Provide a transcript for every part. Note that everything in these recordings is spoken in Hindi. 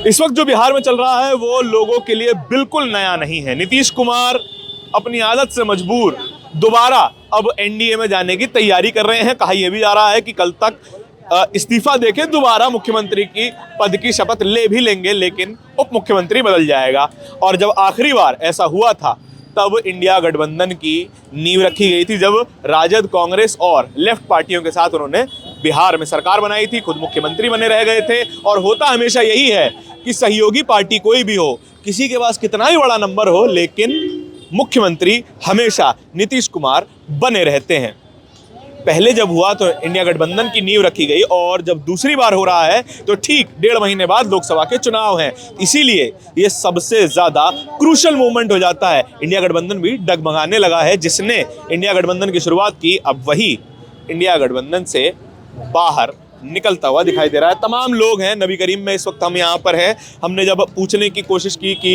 इस वक्त जो बिहार में चल रहा है वो लोगों के लिए बिल्कुल नया नहीं है। नीतीश कुमार अपनी आदत से मजबूर दोबारा अब एनडीए में जाने की तैयारी कर रहे हैं। कहा यह भी जा रहा है कि कल तक इस्तीफा देके दोबारा मुख्यमंत्री की पद की शपथ ले भी लेंगे, लेकिन उप मुख्यमंत्री बदल जाएगा। और जब आखिरी बार ऐसा हुआ था तब इंडिया गठबंधन की नींव रखी गई थी, जब राजद, कांग्रेस और लेफ्ट पार्टियों के साथ उन्होंने बिहार में सरकार बनाई थी, खुद मुख्यमंत्री बने रह गए थे। और होता हमेशा यही है कि सहयोगी पार्टी कोई भी हो, किसी के पास कितना ही बड़ा नंबर हो, लेकिन मुख्यमंत्री हमेशा नीतीश कुमार बने रहते हैं। पहले जब हुआ तो इंडिया गठबंधन की नींव रखी गई, और जब दूसरी बार हो रहा है तो ठीक 1.5 महीने बाद लोकसभा के चुनाव हैं। इसीलिए ये सबसे ज्यादा क्रूशल मोमेंट हो जाता है। इंडिया गठबंधन भी डगमगाने लगा है। जिसने इंडिया गठबंधन की शुरुआत की, अब वही इंडिया गठबंधन से बाहर निकलता हुआ दिखाई दे रहा है। तमाम लोग हैं। नबी करीम में इस वक्त हम यहाँ पर हैं। हमने जब पूछने की कोशिश की कि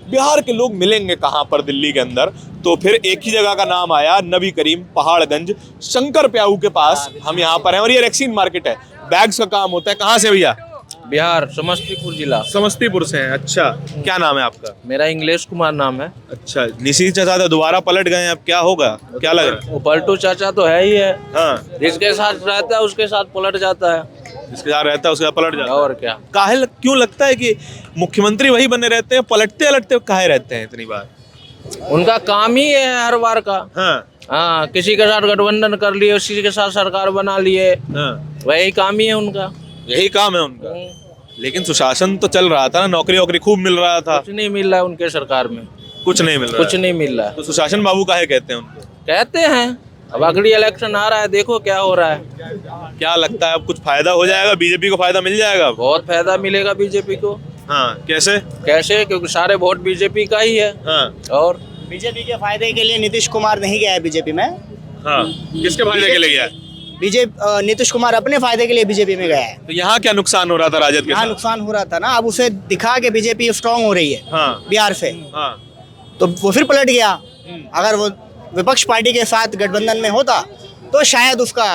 बिहार के लोग मिलेंगे कहाँ पर दिल्ली के अंदर, तो फिर एक ही जगह का नाम आया, नबी करीम, पहाड़गंज, शंकर प्याऊ के पास हम यहाँ पर हैं। और ये वैक्सीन मार्केट है, बैग्स का काम होता है। कहाँ से भैया? बिहार, समस्तीपुर जिला। समस्तीपुर से हैं। अच्छा, क्या नाम है आपका? मेरा इंग्लेश कुमार नाम है। अच्छा, नीतीश चाचा तो दोबारा पलट गए हैं, अब क्या होगा, क्या लग रहा है? वो पलटू चाचा तो है ही है। हाँ, जिसके साथ रहता है उसके साथ पलट जाता है। जिसके साथ रहता है उसके साथ पलट जाता है। और क्या? क्यों लगता है कि मुख्यमंत्री वही बने रहते हैं, पलटते अलटते काहे रहते हैं इतनी बार? उनका काम ही है हर बार का। हाँ, किसी के साथ गठबंधन कर लिए, उसी के साथ सरकार बना लिए। हाँ, वही काम ही है उनका। यही काम है उनका। लेकिन सुशासन तो चल रहा था ना, नौकरी वोकरी खूब मिल रहा था। कुछ नहीं मिल रहा है उनके सरकार में। कुछ नहीं मिल रहा कुछ नहीं मिल रहा है। तो सुशासन बाबू काहे कहते हैं उनको? कहते हैं। अब अगली इलेक्शन आ रहा है, देखो क्या हो रहा है। क्या लगता है अब कुछ फायदा हो जाएगा? बीजेपी को फायदा मिल जाएगा? बहुत फायदा मिलेगा बीजेपी को। हाँ, कैसे? क्योंकि सारे वोट बीजेपी का ही है। हाँ, और बीजेपी के फायदे के लिए नीतीश कुमार नहीं गया है बीजेपी में। हाँ, किसके फायदे के लिए गया? नीतीश कुमार अपने फायदे के लिए बीजेपी में गया है। तो यहाँ क्या नुकसान हो रहा था राजद के यहाँ साथ? नुकसान हो रहा था ना, अब उसे दिखा के बीजेपी स्ट्रांग हो रही है। हाँ, बिहार से। हाँ, तो वो फिर पलट गया। अगर वो विपक्ष पार्टी के साथ गठबंधन में होता तो शायद उसका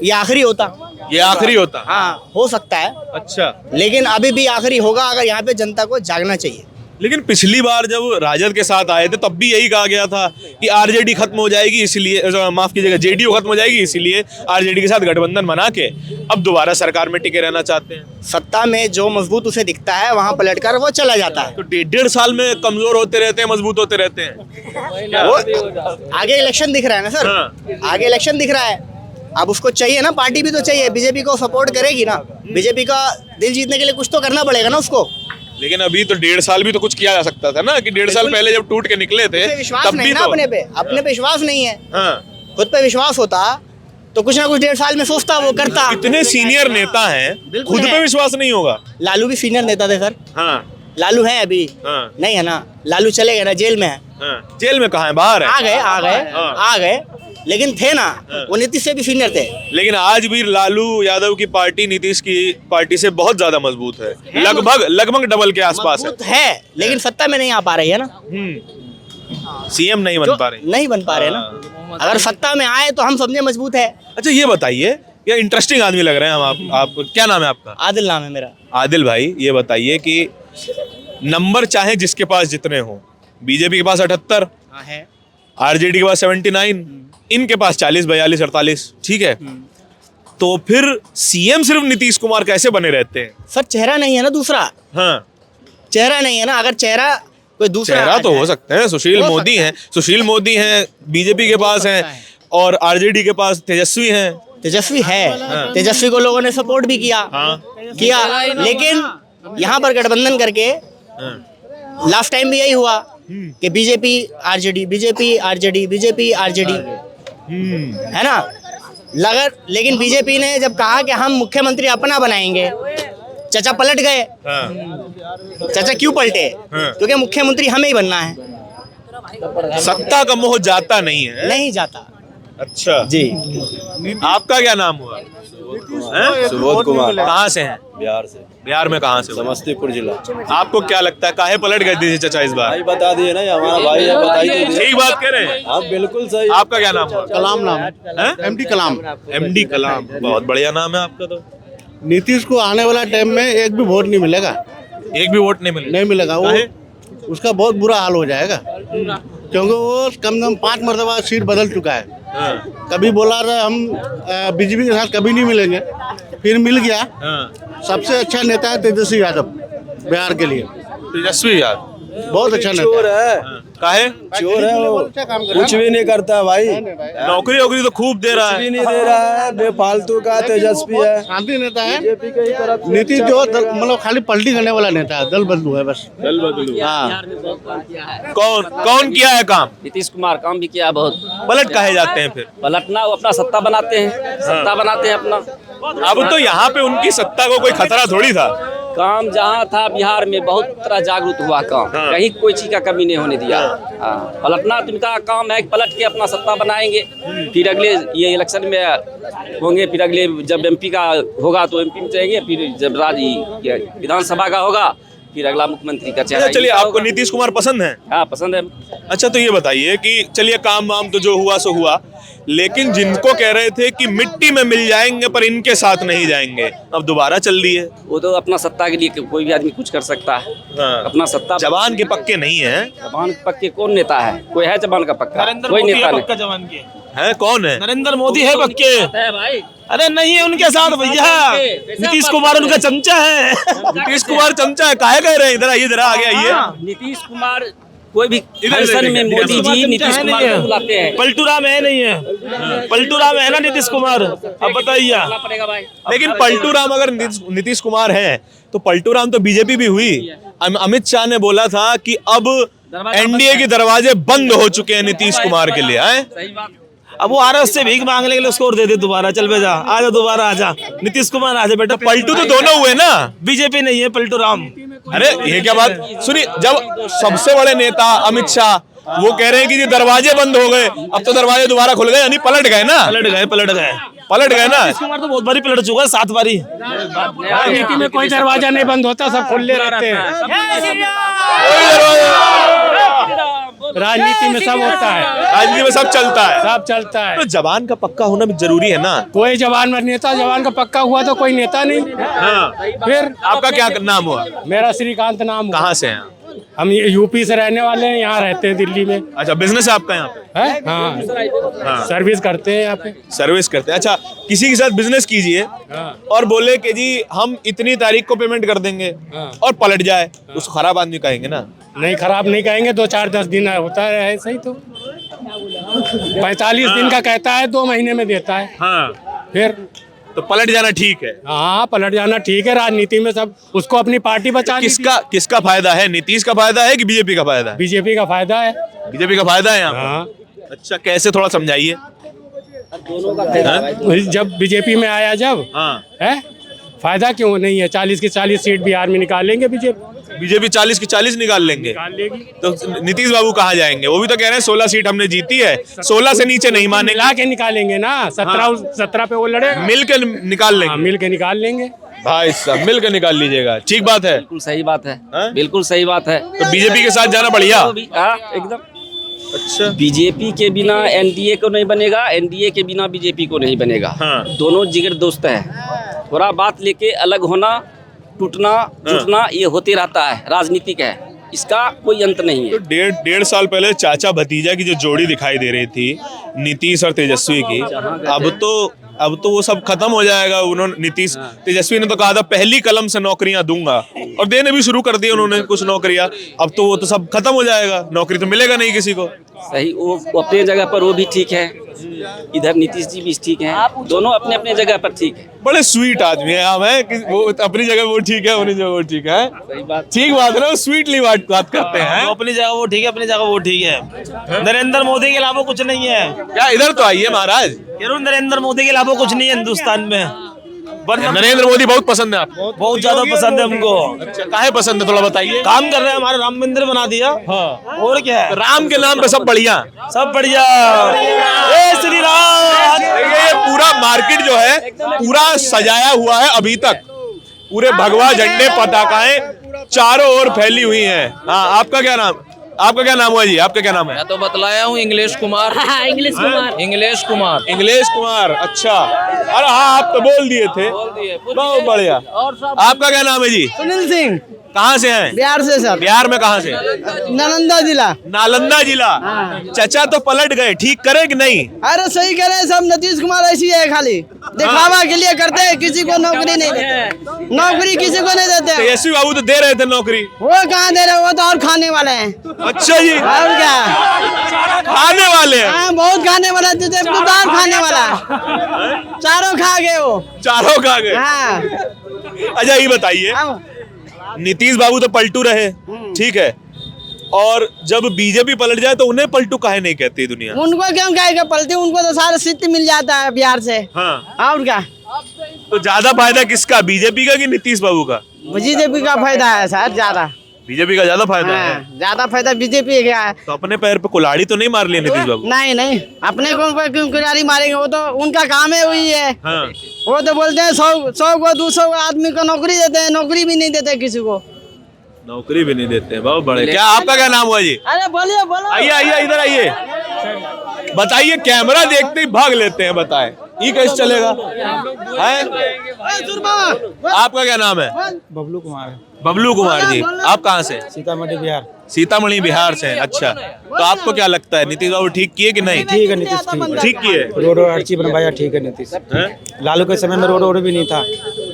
ये आखिरी होता। ये आखिरी होता? हाँ, हो सकता है। अच्छा, लेकिन अभी भी आखिरी होगा अगर यहाँ पे जनता को जागना चाहिए। लेकिन पिछली बार जब राजद के साथ आए थे तब भी यही कहा गया था कि आरजेडी खत्म हो जाएगी, इसलिए माफ कीजिएगा, जेडीयू खत्म हो जाएगी, इसीलिए आरजेडी के साथ गठबंधन बना के अब दोबारा सरकार में टिके रहना चाहते हैं। सत्ता में जो मजबूत उसे दिखता है वहाँ पलटकर वो चला जाता है। तो 1.5 साल में कमजोर होते रहते हैं, मजबूत होते रहते हैं। वो आगे इलेक्शन दिख रहा है ना सर। हाँ। आगे इलेक्शन दिख रहा है। अब उसको चाहिए ना, पार्टी भी तो चाहिए, बीजेपी को सपोर्ट करेगी ना। बीजेपी का दिल जीतने के लिए कुछ तो करना पड़ेगा ना उसको। लेकिन अभी तो 1.5 साल भी तो कुछ किया जा सकता था ना, कि 1.5 साल पहले जब टूट के निकले थे विश्वास तब नहीं भी ना तो अपने पे विश्वास नहीं है। हाँ, खुद पे विश्वास होता तो कुछ ना कुछ 1.5 साल में सोचता, वो करता। इतने सीनियर नेता हैं, बिल्कुल खुद है। पे विश्वास नहीं होगा? लालू भी सीनियर नेता थे सर। हाँ, लालू है अभी? हाँ, नहीं है ना, लालू चले गए ना, जेल में है। हाँ। जेल में कहाँ है? बाहर है? हाँ। आ गए, लेकिन थे ना, वो नीतीश से भी सीनियर थे। लेकिन आज भी लालू यादव की पार्टी नीतीश की पार्टी से बहुत ज्यादा मजबूत है, लगभग डबल के आसपास है। मजबूत है, लेकिन सत्ता में नहीं आ पा रही है ना। सीएम नहीं बन पा रही। नहीं बन पा रहे ना। अगर सत्ता में आए तो हम समझे मजबूत है। अच्छा, ये बताइए, ये इंटरेस्टिंग आदमी लग रहे हैं हम। आप क्या नाम है आपका? आदिल नाम है मेरा। आदिल भाई, ये बताइए कि नंबर चाहे जिसके पास जितने हो, बीजेपी के पास 78 है, आरजेडी के पास 79, इनके पास 40, 42, 48, ठीक है, तो फिर सीएम सिर्फ नीतीश कुमार कैसे बने रहते हैं? सर चेहरा नहीं है ना दूसरा। हाँ, चेहरा नहीं है ना। अगर चेहरा कोई दूसरा चेहरा तो हो सकते हैं। सुशील मोदी हैं, बीजेपी के पास हैं, और आरजेडी के पास तेजस्वी हैं। तेजस्वी है। तेजस्वी को लोगों ने सपोर्ट भी किया। लेकिन यहाँ पर गठबंधन करके लास्ट टाइम भी यही हुआ कि बीजेपी आरजेडी है ना। लेकिन बीजेपी ने जब कहा कि हम मुख्यमंत्री अपना बनाएंगे, चाचा पलट गए। चाचा क्यों पलटे? क्योंकि मुख्यमंत्री हमें ही बनना है। सत्ता का मोह जाता नहीं है। नहीं जाता। अच्छा जी। आपका क्या नाम हुआ? सुबोध कुमार। कहाँ से हैं? बिहार से। बिहार में कहाँ से? समस्तीपुर जिला। आपको क्या लगता है काहे पलट गए थे चाचा इस बार? भाई बता दिए ना, हमारा भाई है, बताई दीजिए। ठीक बात कह रहे हैं आप बिल्कुल सही। आपका क्या नाम हुआ? कलाम नाम है। एमडी कलाम। एमडी कलाम, बहुत बढ़िया नाम है आपका। तो नीतीश को आने वाला टाइम में एक भी वोट नहीं मिलेगा, एक भी वोट नहीं मिले? नहीं मिलेगा। वो उसका बहुत बुरा हाल हो जाएगा, क्योंकि वो कम से कम 5 मरतबा सीट बदल चुका है। कभी बोला था हम बीजेपी के साथ कभी नहीं मिलेंगे, फिर मिल गया। सबसे अच्छा नेता है तेजस्वी यादव बिहार के लिए। तेजस्वी यादव बहुत अच्छा नेता चोर है, काहे? चोर है वो, कुछ भी नहीं करता भाई, नौकरी वोकरी तो खूब दे रहा कुछ भी है। नहीं दे रहा है, बेफालतू का तेजस्वी है। शांति नेता है। बीजेपी के ही तरफ नीतीश जो मतलब खाली पलटी करने वाला नेता है, दल बदलू है बस। दल बदलू। हाँ, कौन कौन किया है काम? नीतीश कुमार काम भी किया बहुत। पलट काहे जाते हैं फिर? पलटना वो अपना सत्ता बनाते हैं, सत्ता बनाते हैं अपना। अब तो यहाँ पे उनकी सत्ता को कोई खतरा थोड़ी था। काम जहाँ था बिहार में बहुत तरह जागरूक हुआ काम, कहीं कोई चीज का कमी नहीं होने दिया। हाँ, पलटना तो इनका काम है, पलट के अपना सत्ता बनाएंगे। फिर अगले ये इलेक्शन में होंगे, फिर अगले जब एमपी का होगा तो एमपी में जाएंगे, फिर जब विधानसभा का होगा फिर अगला मुख्यमंत्री का चेहरा। चलिए, आपको नीतीश कुमार पसंद है? हाँ, पसंद है। अच्छा, तो ये बताइए कि चलिए काम वाम तो जो हुआ सो हुआ, लेकिन जिनको कह रहे थे कि मिट्टी में मिल जाएंगे पर इनके साथ नहीं जाएंगे, अब दोबारा चल रही है। वो तो अपना सत्ता के लिए कोई भी आदमी कुछ कर सकता है। हाँ। अपना सत्ता जवान के पक्के नहीं है। जवान के पक्के कौन नेता है? कोई है जवान का पक्का? कोई नेता नहीं जवान के है। कौन है? नरेंद्र मोदी है पक्के। है भाई। अरे नहीं है उनके साथ भैया, नीतीश कुमार उनका चमचा है। नीतीश कुमार चमचा है? काहे कह रहे हैं? इधर आइए, जरा आगे आइए। नीतीश कुमार कोई भी इधर फंक्शन में इधर मोदी जी नीतीश कुमार को बुलाते हैं। पलटू राम है नहीं है, पलटू राम है ना नीतीश कुमार। अब बताइए, बुलाना पड़ेगा भाई। लेकिन पलटू राम अगर नीतीश कुमार है तो पलटू राम तो बीजेपी भी हुई। अमित शाह ने बोला था कि अब एनडीए के दरवाजे बंद हो चुके हैं नीतीश कुमार के लिए। हैं? सही बात। अब वो आरएस से भीख मांगने के लिए उसको और दे दे दोबारा, चल बे जा, आजा दोबारा आजा, नीतीश कुमार आजा बेटा। पलटू तो दोनों हुए ना। बीजेपी नहीं है, पलटू राम। अरे ये क्या बात सुनी, जब सबसे बड़े नेता अमित शाह वो कह रहे हैं कि ये दरवाजे बंद हो गए, अब तो दरवाजे दोबारा खुल गए, यानी पलट गए ना। पलट गए ना। नीतीश कुमार तो बहुत बारी पलट चुका है, 7 बारी। राजनीति में कोई दरवाजा नहीं बंद होता, सब खुले रहते हैं। राजनीति में सब होता है, राजनीति में सब चलता है, सब चलता है। तो जवान का पक्का होना भी जरूरी है ना। कोई जवान में नेता जवान का पक्का हुआ तो कोई नेता नहीं। हाँ। फिर आपका क्या नाम हुआ? मेरा श्रीकांत नाम। कहाँ से हैं? हम यूपी से रहने वाले हैं, यहाँ रहते हैं दिल्ली में। अच्छा, बिजनेस है आपका यहाँ पे? है? हाँ, सर्विस करते हैं यहाँ पे। सर्विस करते हैं। अच्छा, किसी के साथ बिजनेस कीजिए और बोले कि जी हम इतनी तारीख को पेमेंट कर देंगे और पलट जाए, उसको खराब आदमी कहेंगे ना। नहीं, खराब नहीं कहेंगे। 2-4-10 दिन होता है ऐसा ही। तो 45 दिन का कहता है, 2 महीने में देता है। हाँ, फिर तो पलट जाना ठीक है। हाँ, पलट जाना ठीक है। राजनीति में सब उसको अपनी पार्टी बचा। किसका फायदा है? नीतीश का फायदा है कि बीजेपी का फायदा है? बीजेपी का फायदा है। बीजेपी का फायदा है यहाँ पे? हाँ, अच्छा, कैसे, थोड़ा समझाइए। जब बीजेपी में आया जब है, फायदा क्यों नहीं है? 40 की 40 सीट बिहार में निकालेंगे बीजेपी 40 की 40 निकाल लेंगे। तो नीतीश बाबू कहाँ जाएंगे? वो भी तो कह रहे हैं 16 सीट हमने जीती है, 16 से नीचे नहीं माने। मिला के निकालेंगे ना। 17 पे वो लड़े, मिल के निकाल लेंगे। मिल के निकाल लेंगे भाई साहब, मिल के निकाल लीजिएगा। ठीक बात है। बिल्कुल सही बात है, हाँ? बिल्कुल सही बात है। तो बीजेपी के साथ जाना बढ़िया। हाँ, एकदम। अच्छा, बीजेपी के बिना एनडीए को नहीं बनेगा, एनडीए के बिना बीजेपी को नहीं बनेगा। हाँ। दोनों जिगर दोस्त हैं। थोड़ा बात लेके अलग होना, टूटना, जुटना ये होते रहता है, राजनीतिक है, इसका कोई अंत नहीं तो है। डेढ़ साल पहले चाचा भतीजा की जो जोड़ी दिखाई दे रही थी नीतीश और तेजस्वी की, अब तो वो सब खत्म हो जाएगा। उन्होंने तेजस्वी ने तो कहा था पहली कलम से नौकरियां दूंगा, और देने भी शुरू कर दी उन्होंने कुछ नौकरियां। अब तो वो तो सब खत्म हो जाएगा, नौकरी तो मिलेगा नहीं किसी को। सही, वो अपने जगह पर वो भी ठीक है, इधर नीतीश जी भी ठीक हैं, दोनों अपने अपने जगह पर ठीक है। बड़े स्वीट आदमी है हम है कि वो अपनी जगह वो ठीक है, अपनी जगह वो ठीक है। सही बात, ठीक बात है ना, स्वीटली बात करते हैं। वो अपनी जगह वो ठीक है, अपनी जगह वो ठीक है। नरेंद्र मोदी के अलावा कुछ नहीं है। क्या इधर तो आइए महाराज। नरेंद्र मोदी के अलावा कुछ नहीं है हिंदुस्तान में। नरेंद्र मोदी बहुत पसंद है आपको? बहुत ज्यादा पसंद है हमको। अच्छा, काहे पसंद है, थोड़ा बताइए। काम कर रहे हैं, हमारे राम मंदिर बना दिया। हाँ। और क्या है, राम के नाम पे सब बढ़िया, सब बढ़िया। जय श्री राम। ये पूरा मार्केट जो है पूरा सजाया हुआ है अभी तक। पूरे भगवा झंडे पताकाएं चारों ओर फैली हुई हैं। हाँ, आपका क्या नाम? आपका क्या नाम हुआ जी? आपका क्या नाम है? मैं तो बतलाया हूँ English Kumar. English Kumar. English Kumar. English Kumar, अच्छा। अरे हाँ, आप तो बोल दिए थे। बहुत बढ़िया। आपका क्या नाम है जी? सुनील सिंह, कहाँ से हैं? बिहार से सर। बिहार में कहाँ से? नालंदा जिला। नालंदा जिला। चचा तो पलट गए, ठीक करे कि नहीं? अरे सही करे, सब नीतीश कुमार ऐसी है, खाली दिखावा के लिए करते हैं, किसी को नौकरी नहीं देते, नौकरी किसी को नहीं देते। तेजस्वी बाबू तो दे रहे थे नौकरी। वो कहाँ दे रहे, वो तो और खाने वाले हैं। अच्छा जी, और क्या खाने वाले हैं? हाँ, बहुत खाने वाला, और खाने वाला, चारों खा गए वो। चारों खा गए। हाँ। अच्छा ये बताइए, नीतीश बाबू तो पलटू रहे, ठीक है, और जब बीजेपी पलट जाए तो उन्हें पलटू काहे नहीं कहती दुनिया? उनको क्यों कहेगा पलटी, उनको तो सारा सीट मिल जाता है बिहार से। हाँ। और क्या, तो ज्यादा फायदा किसका, बीजेपी का कि नीतीश बाबू का? बीजेपी का फायदा है सर, ज्यादा। बीजेपी का ज्यादा फायदा है। ज्यादा फायदा बीजेपी का है। तो अपने पैर पे कुल्हाड़ी तो नहीं मार लिया नीतीश बाबू? नहीं नहीं, अपने को क्यों कुल्हाड़ी मारेंगे, वो तो उनका काम है, वही है। हाँ। वो तो बोलते हैं 100 को 200 आदमी को नौकरी देते हैं, नौकरी भी नहीं देते किसी को। नौकरी भी नहीं देते हैं, बहुत बड़े। क्या आपका क्या नाम हुआ जी? अरे बोलिए, बोलो। आइए आइए, इधर आइए, बताइए। कैमरा देखते ही भाग लेते हैं, बताएं ये कैसे चलेगा है? आपका क्या नाम है? बबलू कुमार, बबलू कुमार जी। आप कहाँ से? सीतामढ़ी बिहार। सीतामढ़ी बिहार से। अच्छा, तो आपको क्या लगता है, नीतीश बाबू ठीक किए कि नहीं? ठीक है नीतीश, ठीक किए। रोड हर चीज बनवाया, ठीक है नीतीश। हैं? लालू के समय में रोड भी नहीं था,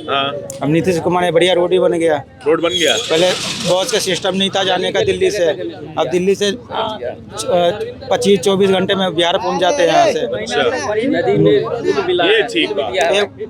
हाँ, अब नीतीश कुमार ने बढ़िया रोड ही बन गया। रोड बन गया। पहले बस का सिस्टम नहीं था जाने का दिल्ली से, अब दिल्ली से 25-24 घंटे में बिहार पहुंच जाते हैं यहाँ से। ये ठीक बात।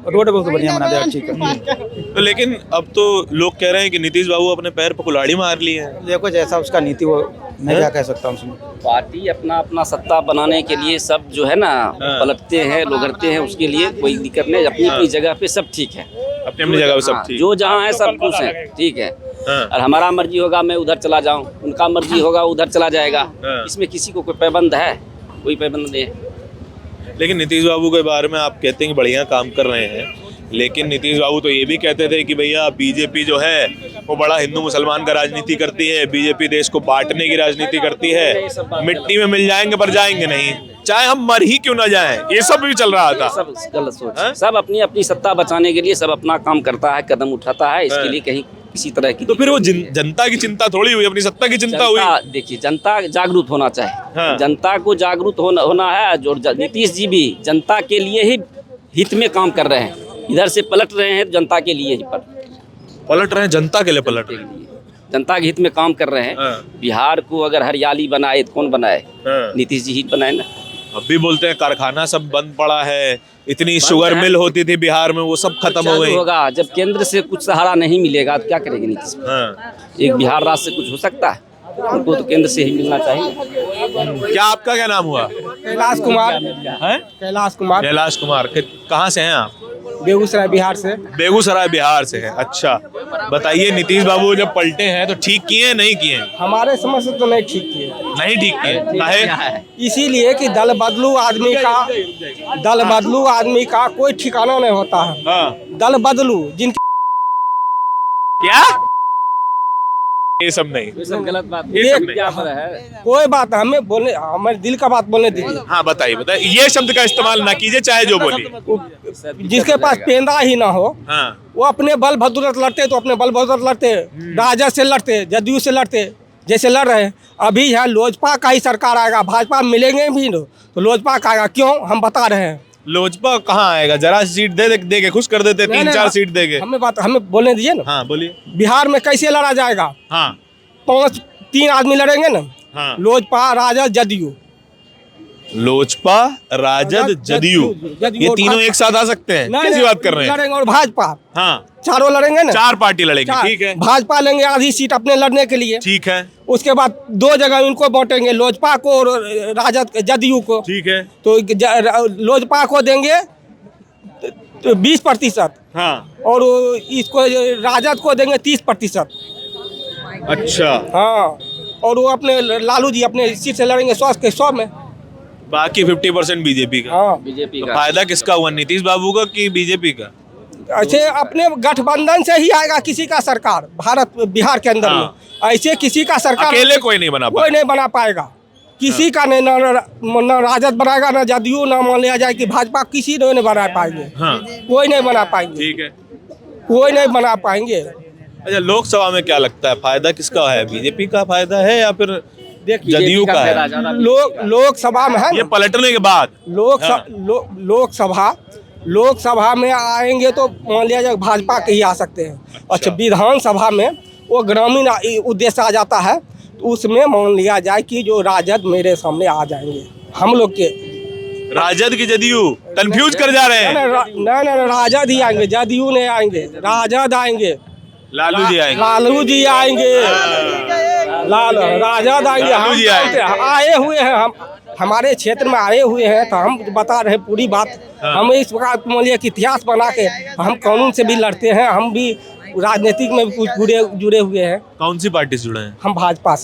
रोड बहुत बढ़िया बना दिया, ठीक है। तो लेकिन अब तो लोग कह रहे हैं कि नीतीश बाबू अपने पैर पर कुल्हाड़ी मार लिए हैं। देखो जैसा उसका नीति, वो मैं क्या कह सकता हूँ उसमें। पार्टी अपना अपना सत्ता बनाने के लिए सब जो है ना पलटते हैं, लोगरते हैं, उसके लिए कोई दिक्कत नहीं। अपनी अपनी जगह पे सब ठीक है, अपनी अपनी जगह पे सब ठीक। जो जहाँ है सब खुश है, ठीक है। हाँ। और हमारा मर्जी होगा मैं उधर चला जाऊं, उनका मर्जी होगा उधर चला जाएगा। हाँ। इसमें किसी को कोई पाबंद है? कोई पाबंद नहीं है। लेकिन नीतीश बाबू के बारे में आप कहते हैं कि बढ़िया काम कर रहे हैं, लेकिन नीतीश बाबू तो ये भी कहते थे कि भैया बीजेपी जो है वो बड़ा हिंदू मुसलमान का राजनीति करती है, बीजेपी देश को बांटने की राजनीति करती है, मिट्टी में मिल जाएंगे पर जाएंगे नहीं, चाहे हम मर ही क्यों ना जाएं, ये सब भी चल रहा था। सब गलत सोच है। सब अपनी अपनी सत्ता बचाने के लिए सब अपना काम करता है, कदम उठाता है, इसके लिए कहीं किसी तरह की। तो फिर वो जनता की चिंता थोड़ी हुई, अपनी सत्ता की चिंता हुई। देखिए, जनता जागरूक होना चाहिए। हाँ। जनता को जागरूक होना है। जो नीतीश जी भी जनता के लिए ही हित में काम कर रहे हैं, इधर से पलट रहे हैं जनता के लिए ही पलट रहे हैं, जनता के लिए पलट रहे हैं, जनता के हित में काम कर रहे हैं। हाँ। बिहार को अगर हरियाली बनाए तो कौन बनाए? हाँ। नीतीश जी ही बनाए ना। अब भी बोलते हैं कारखाना सब बंद पड़ा है, इतनी शुगर मिल होती थी बिहार में, वो सब खत्म हो गई। होगा जब केंद्र से कुछ सहारा नहीं मिलेगा तो क्या करेंगे नीतीश? हाँ। एक बिहार राज्य से कुछ हो सकता है? उनको तो केंद्र से ही मिलना चाहिए। क्या आपका क्या नाम हुआ? कैलाश कुमार है? कैलाश कुमार, कैलाश कुमार। कहाँ से हैं आप? बेगूसराय बिहार से। बेगूसराय बिहार से है। अच्छा, बताइए नीतीश बाबू जब पलटे हैं तो ठीक किए हैं नहीं किए? हमारे समझ से तो नहीं ठीक किए, नहीं ठीक किए। काहे? इसीलिए कि दल बदलू आदमी का कोई ठिकाना नहीं होता है। हाँ। दल बदलू जिनकी क्या? ये सब नहीं, ये सब गलत बात ये सब नहीं। क्या है? कोई बात हमें बोलने, हमारे दिल का बात बोलने दीजिए। हाँ बताइए बताइए, ये शब्द का इस्तेमाल ना कीजिए, चाहे जो बोलिए। जिसके पास पेंदा ही ना हो, हाँ। वो अपने बल बदौलत लड़ते तो अपने बल बदौलत लड़ते, राजद से लड़ते, जदयू से लड़ते, जैसे लड़ रहे हैं। अभी है लोजपा का ही सरकार आएगा, भाजपा मिलेंगे भी तो लोजपा का आएगा। क्यों? हम बता रहे हैं। लोजपा कहाँ आएगा? जरा सीट दे के खुश कर देते, 3-4 सीट दे के। हमें बोलने दीजिए ना। हाँ बोलिए। बिहार में कैसे लड़ा जाएगा? हाँ। 3 आदमी लड़ेंगे ना। हाँ। लोजपा, राजद, जदयू। लोजपा, राजद, जदयू, ये तीनों एक साथ आ सकते हैं? कैसी बात कर रहे हैं? लड़ेंगे। और भाजपा, हाँ, चारों लड़ेंगे ना। 4 पार्टी लड़ेंगे, ठीक है। भाजपा लेंगे आधी सीट अपने लड़ने के लिए, ठीक है। उसके बाद 2 जगह इनको बांटेंगे, लोजपा को और राजद, जदयू को, ठीक है। तो लोजपा को देंगे 20%, हाँ। और इसको राजद को देंगे 30%। अच्छा। हाँ, और वो अपने लालू जी अपने सीट से लड़ेंगे 100 में, बाकी 50% बीजेपी का। हाँ। बीजेपी तो का फायदा किसका हुआ, नीतीश बाबू का कि बीजेपी का? ऐसे अपने गठबंधन से ही आएगा किसी का सरकार बिहार के अंदर में, ऐसे किसी का सरकार अकेले कोई नहीं बना कोई नहीं बना पाएगा, किसी का नहीं, ना राजद बनाएगा, ना जदयू, ना मान लिया जाए कि भाजपा, किसी ने नहीं बना पाएंगे। कोई नहीं बना पाएंगे। ठीक है। कोई नहीं बना पाएंगे। अच्छा, लोकसभा में क्या लगता है फायदा किसका है? बीजेपी का फायदा है या फिर जदयू का है? लोकसभा में है, ये पलटने के बाद लोकसभा में आएंगे तो मान लिया जाए भाजपा के ही आ सकते हैं। अच्छा, विधानसभा में वो ग्रामीण उद्देश्य आ जाता है, तो उसमें मान लिया जाए कि जो राजद मेरे सामने आ जाएंगे, हम लोग के राजद की जदयू कंफ्यूज कर जा रहे हैं। नहीं, राजद ही आएंगे, जदयू नहीं आएंगे, राजद आएंगे, लालू जी आएंगे, लालू जी आएंगे, राजद आएंगे। लालू जी आएंगे। आए हुए हैं, हम हमारे क्षेत्र में आए हुए हैं, तो हम बता रहे हैं पूरी बात। हम इस प्रकार मान लिया कि इतिहास बना के हम कानून से भी लड़ते हैं, हम भी राजनीतिक में भी कुछ जुड़े हुए हैं। कौन सी पार्टी से जुड़े हैं? हम भाजपा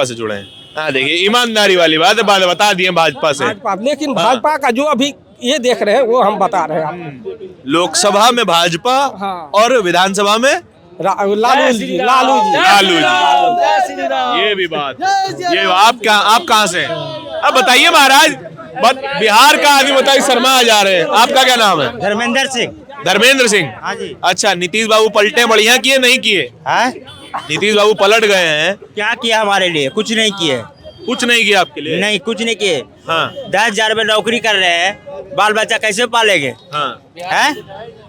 से जुड़े हैं। हाँ, देखिए ईमानदारी वाली बात है, बता दिए भाजपा से। लेकिन भाजपा का जो अभी ये देख रहे हैं वो हम बता रहे हैं आपको। लोकसभा में भाजपा और विधानसभा में लालू जी। ये भी बात, ये आप कहाँ से हैं? अब बताइए महाराज, बिहार का आदमी बताइए, शर्मा जा रहे हैं। आपका क्या नाम है? धर्मेंद्र सिंह। हाँ जी। अच्छा, नीतीश बाबू पलटे बढ़िया किए नहीं किए? नीतीश बाबू पलट गए हैं, क्या किया हमारे लिए? कुछ नहीं किए। कुछ नहीं किया आपके लिए? नहीं, कुछ नहीं किए। हाँ। 10,000 में नौकरी कर रहे हैं, बाल बच्चा कैसे पालेंगे? हाँ। है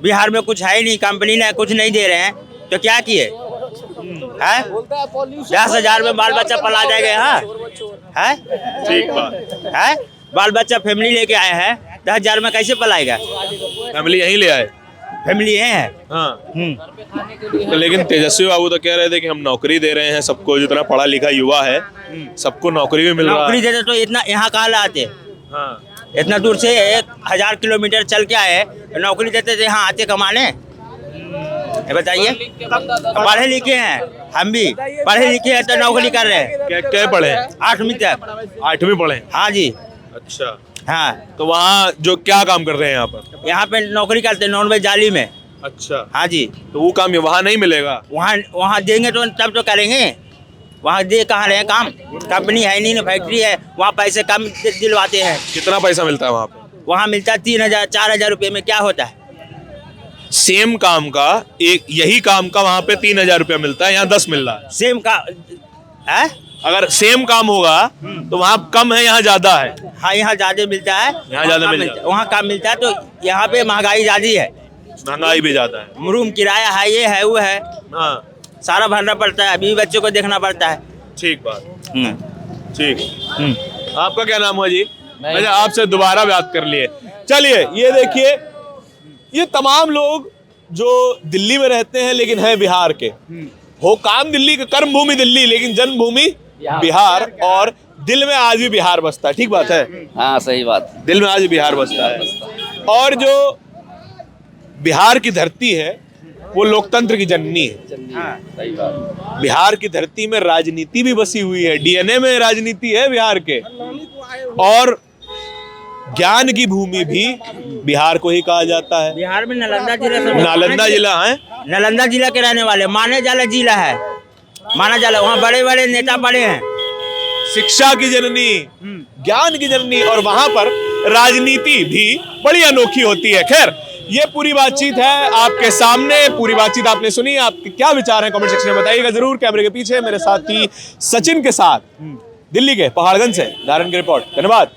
बिहार में कुछ है ही नहीं, कंपनी ने कुछ नहीं दे रहे हैं, तो क्या किए? है 10,000 में बाल बच्चा पला जाएगा? है ठीक बात है, बाल बच्चा फैमिली लेके आए हैं, 10,000 में कैसे पलाएगा? फैमिली यहीं ले आए, फैमिली है। हाँ। तो लेकिन तेजस्वी बाबू तो कह रहे थे कि हम नौकरी दे रहे हैं सबको, जितना पढ़ा लिखा युवा है सबको नौकरी भी मिल रहा है। नौकरी देते तो इतना यहाँ कहाँ लाते? हाँ। इतना दूर से 1,000 किलोमीटर चल के आए, नौकरी देते थे यहाँ आते कमाने? बताइए, पढ़े लिखे हैं, हम भी पढ़े लिखे हैं तो नौकरी कर रहे हैं। क्या पढ़े? 8वीं तक। 8वीं पढ़े? हाँ जी। अच्छा। हाँ, तो वहाँ जो क्या काम कर रहे हैं यहाँ पे नौकरी करते हैं नॉन वेज जाली में। अच्छा। हाँ जी। तो वो काम वहाँ नहीं मिलेगा? वहाँ देंगे तो तब तो करेंगे, वहाँ दे कहाँ रहे काम? कंपनी है नहीं, फैक्ट्री है, वहाँ पैसे कम दिलवाते हैं। कितना पैसा मिलता है वहाँ पे? वहाँ मिलता है 3,000 4,000 रुपये में। क्या होता है? सेम काम का, एक यही काम का वहाँ पे 3,000 रुपया मिलता है, यहाँ 10 मिल रहा है। सेम का है? अगर सेम काम होगा तो वहाँ कम है, यहाँ ज्यादा है। हाँ, यहाँ ज्यादा मिलता है, यहाँ ज्यादा मिलता है, वहाँ कम मिलता है। तो यहाँ पे महंगाई ज्यादा है, महंगाई भी ज्यादा है, रूम किराया है, ये है वो है, हाँ सारा भरना पड़ता है, अभी बच्चों को देखना पड़ता है। ठीक बात, ठीक। आपका क्या नाम है जी? अच्छा, आपसे दोबारा बात कर लिए। चलिए, ये देखिए, ये तमाम लोग जो दिल्ली में रहते हैं लेकिन हैं बिहार के, हो काम दिल्ली का, कर्म भूमि दिल्ली, लेकिन जन्मभूमि बिहार, और दिल में आज भी बिहार बसता है। ठीक बात है? हाँ, सही बात। दिल में आज भी बिहार बसता है। और जो बिहार की धरती है वो लोकतंत्र की जननी है। सही बात। बिहार की धरती में राजनीति भी बसी हुई है, डीएनए में राजनीति है बिहार के, और ज्ञान की भूमि भी बिहार को ही कहा जाता है। बिहार में नालंदा जिला, नालंदा जिला है, नालंदा जिला के रहने वाले, माने जाला जिला है, माना जाला, वहाँ बड़े बड़े नेता बड़े हैं। शिक्षा की जननी, ज्ञान की जननी, और वहां पर राजनीति भी बड़ी अनोखी होती है। खैर, ये पूरी बातचीत है आपके सामने, पूरी बातचीत आपने सुनी। आपके क्या विचार हैं कमेंट सेक्शन में बताइएगा जरूर। कैमरे के पीछे मेरे साथी सचिन के साथ दिल्ली के पहाड़गंज से धारण की रिपोर्ट। धन्यवाद।